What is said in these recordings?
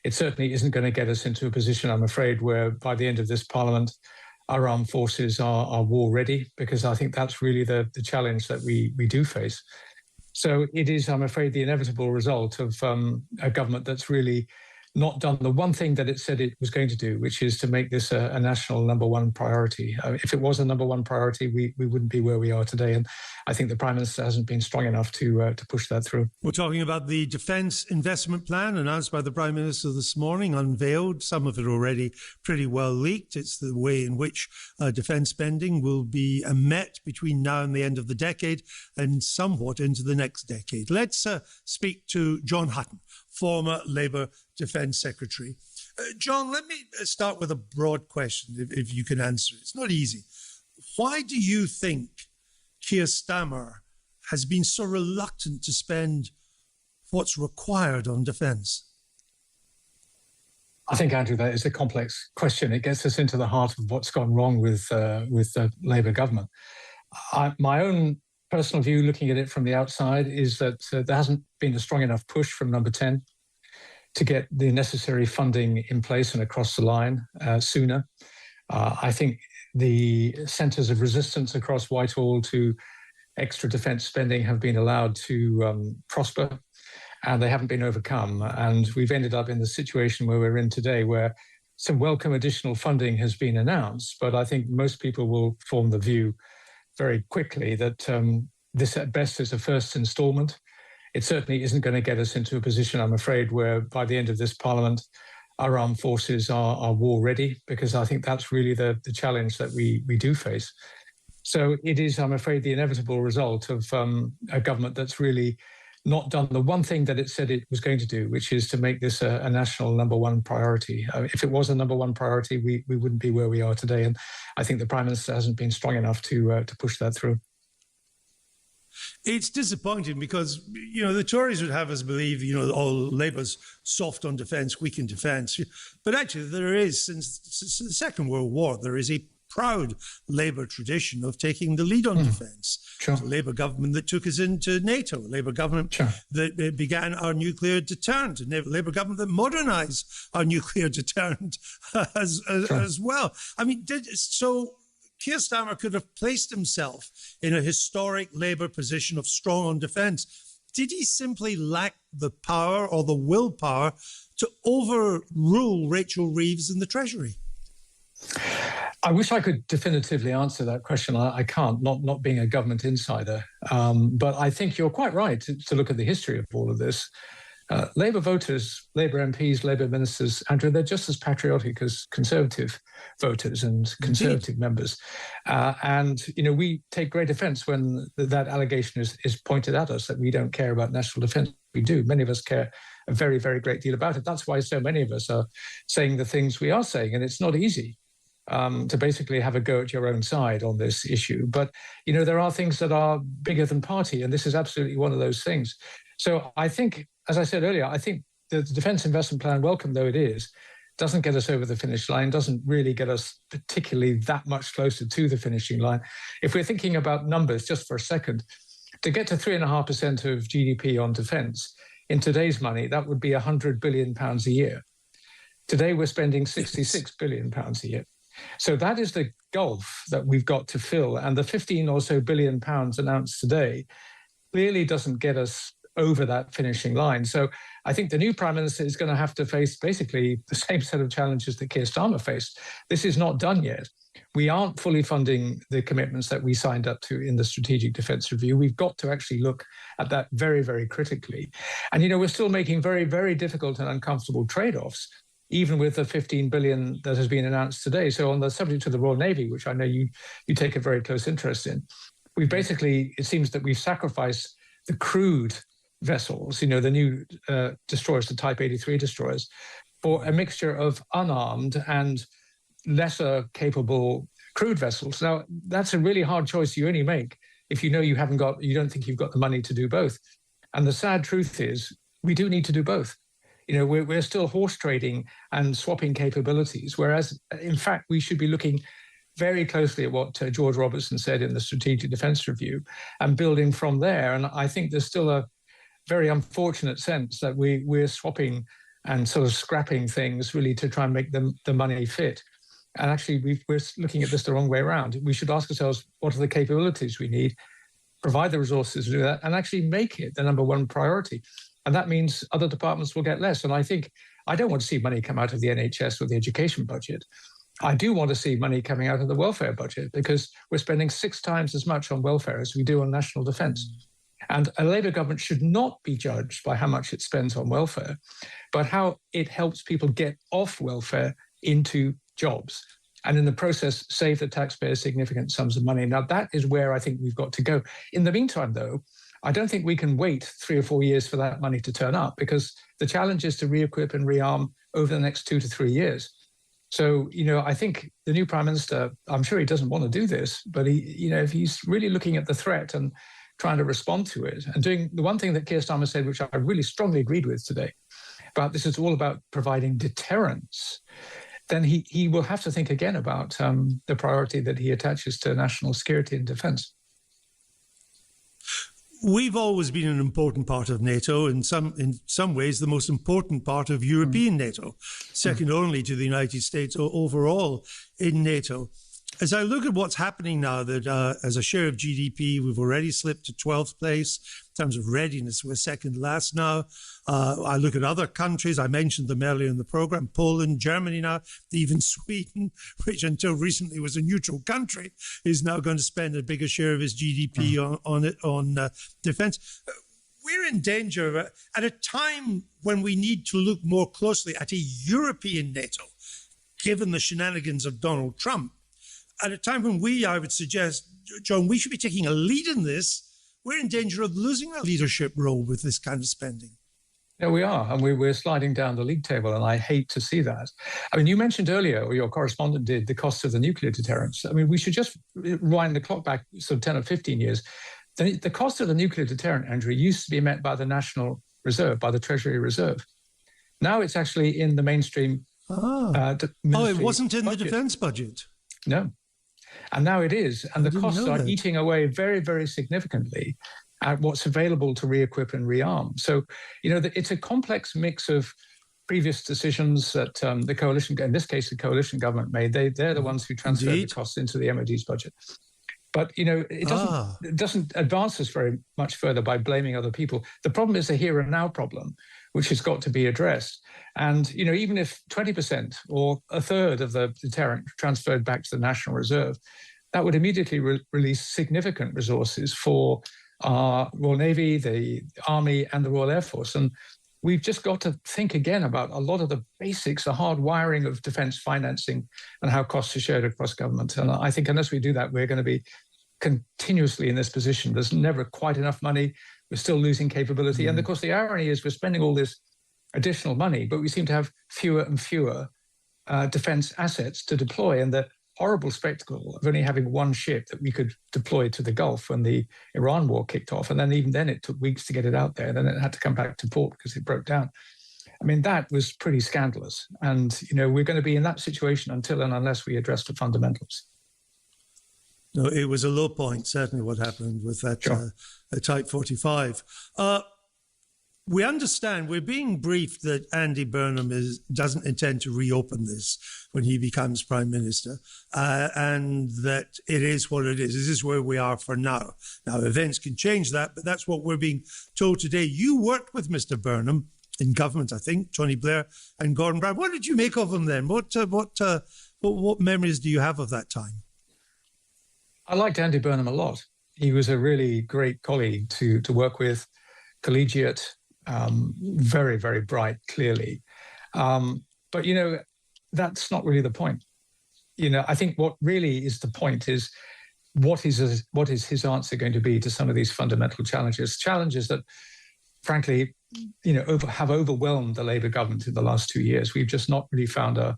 it certainly isn't going to get us into a position, I'm afraid, where by the end of this Parliament, our armed forces are war ready, because I think that's really the challenge that we do face. So it is, I'm afraid, the inevitable result of a government that's really not done the one thing that it said it was going to do, which is to make this a national number one priority. If it was a number one priority, we wouldn't be where we are today. And I think the Prime Minister hasn't been strong enough to push that through. We're talking about the Defence Investment Plan announced by the Prime Minister this morning, unveiled, some of it already pretty well leaked. It's the way in which defence spending will be met between now and the end of the decade and somewhat into the next decade. Let's speak to John Hutton, former Labour Defence Secretary. John, let me start with a broad question, if you can answer it. It's not easy. Why do you think Keir Starmer has been so reluctant to spend what's required on defence? I think, Andrew, that is a complex question. It gets us into the heart of what's gone wrong with the Labour government. My own personal view, looking at it from the outside, is that there hasn't been a strong enough push from Number 10 to get the necessary funding in place and across the line sooner. I think the centres of resistance across Whitehall to extra defence spending have been allowed to prosper, and they haven't been overcome. And we've ended up in the situation where we're in today, where some welcome additional funding has been announced, but I think most people will form the view very quickly that this at best is a first instalment. It certainly isn't going to get us into a position, I'm afraid, where by the end of this Parliament, our armed forces are war ready, because I think that's really the challenge that we do face. So it is, I'm afraid, the inevitable result of a government that's really not done the one thing that it said it was going to do, which is to make this a national number one priority. If it was a number one priority, we wouldn't be where we are today. And I think the Prime Minister hasn't been strong enough to push that through. It's disappointing because, the Tories would have us believe, all Labour's soft on defence, weak in defence. But actually there is, since the Second World War, there is a proud Labour tradition of taking the lead on defence. Sure. The Labour government that took us into NATO, a Labour government that began our nuclear deterrent, a Labour government that modernised our nuclear deterrent as well. I mean, so Keir Starmer could have placed himself in a historic Labour position of strong on defence. Did he simply lack the power or the willpower to overrule Rachel Reeves in the Treasury? I wish I could definitively answer that question. I can't, not being a government insider. But I think you're quite right to look at the history of all of this. Labour voters, Labour MPs, Labour ministers, Andrew, they're just as patriotic as Conservative voters and Conservative members. And we take great offence when that allegation is pointed at us, that we don't care about national defence. We do. Many of us care a very, very great deal about it. That's why so many of us are saying the things we are saying. And it's not easy to basically have a go at your own side on this issue. But, there are things that are bigger than party, and this is absolutely one of those things. So I think, as I said earlier, I think the Defence Investment Plan, welcome though it is, doesn't get us over the finish line, doesn't really get us particularly that much closer to the finishing line. If we're thinking about numbers just for a second, to get to 3.5% of GDP on defence, in today's money, that would be £100 billion a year. Today, we're spending £66 billion a year. So that is the gulf that we've got to fill. And the 15 or so billion pounds announced today clearly doesn't get us over that finishing line. So I think the new Prime Minister is going to have to face basically the same set of challenges that Keir Starmer faced. This is not done yet. We aren't fully funding the commitments that we signed up to in the Strategic Defence Review. We've got to actually look at that very, very critically. And, we're still making very, very difficult and uncomfortable trade-offs, even with the 15 billion that has been announced today. So on the subject of the Royal Navy, which I know you take a very close interest in, we've basically, it seems that we've sacrificed the crewed vessels, the new destroyers, the Type 83 destroyers, for a mixture of unarmed and lesser capable crewed vessels. Now, that's a really hard choice you only make if you don't think you've got the money to do both. And the sad truth is we do need to do both. We're still horse trading and swapping capabilities, whereas, in fact, we should be looking very closely at what George Robertson said in the Strategic Defence Review and building from there. And I think there's still a very unfortunate sense that we're swapping and sort of scrapping things really to try and make the money fit. And actually, we're looking at this the wrong way around. We should ask ourselves, what are the capabilities we need, provide the resources to do that, and actually make it the number one priority. And that means other departments will get less. And I think I don't want to see money come out of the NHS or the education budget. I do want to see money coming out of the welfare budget, because we're spending 6 times as much on welfare as we do on national defence. And a Labour government should not be judged by how much it spends on welfare, but how it helps people get off welfare into jobs, and in the process save the taxpayers significant sums of money. Now, that is where I think we've got to go. In the meantime, though, I don't think we can wait 3 or 4 years for that money to turn up, because the challenge is to re-equip and rearm over the next 2 to 3 years. So, I think the new Prime Minister, I'm sure he doesn't want to do this, but if he's really looking at the threat and trying to respond to it, and doing the one thing that Keir Starmer said, which I really strongly agreed with today, about this is all about providing deterrence, then he will have to think again about the priority that he attaches to national security and defence. We've always been an important part of NATO, in some ways the most important part of European NATO, second only to the United States overall in NATO. As I look at what's happening now, that as a share of GDP, we've already slipped to 12th place. In terms of readiness, we're second last now. I look at other countries. I mentioned them earlier in the program: Poland, Germany now, even Sweden, which until recently was a neutral country, is now going to spend a bigger share of its GDP on defence. We're in danger at a time when we need to look more closely at a European NATO, given the shenanigans of Donald Trump. At a time when I would suggest, John, we should be taking a lead in this. We're in danger of losing our leadership role with this kind of spending. Yeah, we are, and we're sliding down the league table, and I hate to see that. I mean, you mentioned earlier, or your correspondent did, the cost of the nuclear deterrence. I mean, we should just rewind the clock back sort of 10 or 15 years. The cost of the nuclear deterrent, Andrew, used to be met by the National Reserve, by the Treasury Reserve. Now it's actually in the mainstream. It wasn't in the defence budget. No. And now it is. And the costs are eating away very, very significantly at what's available to re-equip and rearm. So, it's a complex mix of previous decisions that the coalition, in this case, the coalition government made. They're the ones who transferred the costs into the MOD's budget. But, it doesn't advance us very much further by blaming other people. The problem is a here and now problem, which has got to be addressed. And, even if 20% or a third of the deterrent transferred back to the National Reserve, that would immediately release significant resources for our Royal Navy, the Army, and the Royal Air Force. And we've just got to think again about a lot of the basics, the hard wiring of defence financing and how costs are shared across government. And I think unless we do that, we're going to be continuously in this position. There's never quite enough money. We're still losing capability. And of course, the irony is we're spending all this additional money, but we seem to have fewer and fewer defence assets to deploy. And the horrible spectacle of only having one ship that we could deploy to the Gulf when the Iran war kicked off. And then even then it took weeks to get it out there. Then it had to come back to port because it broke down. I mean, that was pretty scandalous. And, we're going to be in that situation until and unless we address the fundamentals. No, it was a low point, certainly what happened with that Type 45. We understand, we're being briefed that Andy Burnham doesn't intend to reopen this when he becomes Prime Minister, and that it is what it is. This is where we are for now. Now, events can change that, but that's what we're being told today. You worked with Mr. Burnham in government, I think, Tony Blair and Gordon Brown. What did you make of him then? What memories do you have of that time? I liked Andy Burnham a lot. He was a really great colleague to work with, collegiate, very, very bright, clearly. But, that's not really the point. I think what really is the point is what is his answer going to be to some of these fundamental challenges that, frankly, have overwhelmed the Labour government in the last 2 years. We've just not really found a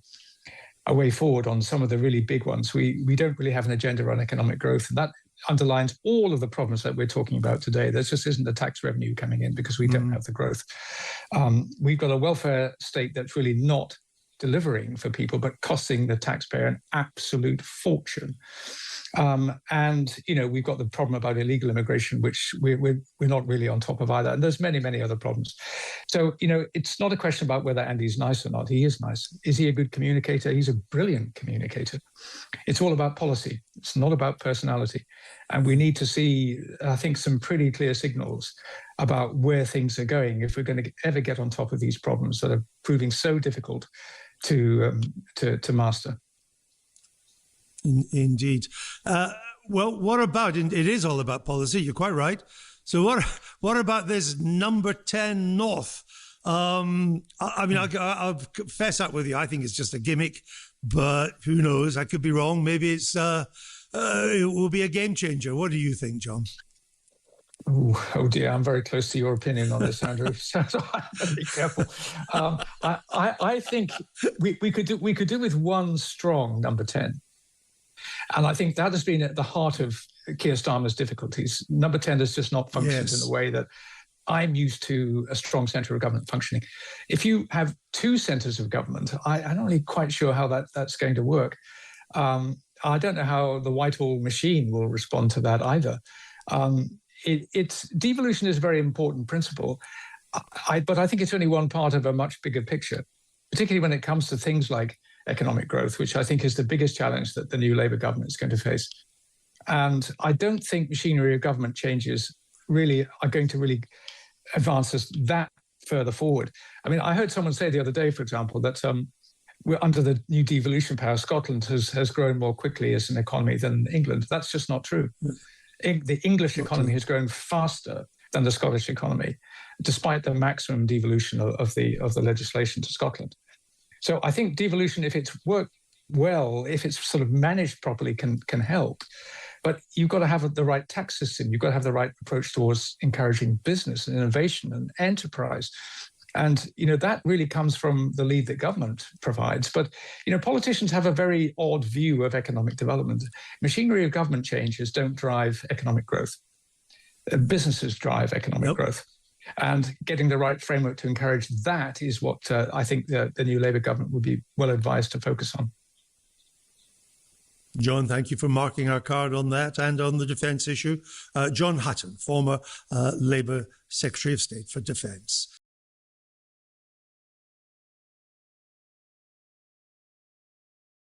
way forward on some of the really big ones. We don't really have an agenda on economic growth, and that underlines all of the problems that we're talking about today. There just isn't the tax revenue coming in because we don't have the growth. We've got a welfare state that's really not delivering for people, but costing the taxpayer an absolute fortune. And, we've got the problem about illegal immigration, which we're not really on top of either. And there's many, many other problems. So, it's not a question about whether Andy's nice or not. He is nice. Is he a good communicator? He's a brilliant communicator. It's all about policy. It's not about personality. And we need to see, I think, some pretty clear signals about where things are going if we're going to ever get on top of these problems that are proving so difficult to master. Indeed. Well, what about, it is all about policy, you're quite right. So what about this number 10 North? I'll fess up with you, I think it's just a gimmick, but who knows, I could be wrong. Maybe it will be a game changer. What do you think, John? Oh dear, I'm very close to your opinion on this, Andrew. So I have to be careful. I think we could do with one strong number 10. And I think that has been at the heart of Keir Starmer's difficulties. Number 10 has just not functioned in the way that I'm used to a strong centre of government functioning. If you have two centres of government, I'm not really quite sure how that's going to work. I don't know how the Whitehall machine will respond to that either. Devolution is a very important principle, but I think it's only one part of a much bigger picture, particularly when it comes to things like economic growth, which I think is the biggest challenge that the new Labour government is going to face. And I don't think machinery of government changes really are going to really advance us that further forward. I mean, I heard someone say the other day, for example, that we're under the new devolution power, Scotland has grown more quickly as an economy than England. That's just not true. The English economy has grown faster than the Scottish economy, despite the maximum devolution of the legislation to Scotland. So I think devolution, if it's worked well, if it's sort of managed properly, can help. But you've got to have the right tax system. You've got to have the right approach towards encouraging business and innovation and enterprise. And, that really comes from the lead that government provides. But, politicians have a very odd view of economic development. Machinery of government changes don't drive economic growth. Businesses drive economic growth. And getting the right framework to encourage that is what I think the new Labour government would be well advised to focus on. John, thank you for marking our card on that and on the defence issue. John Hutton, former Labour Secretary of State for Defence.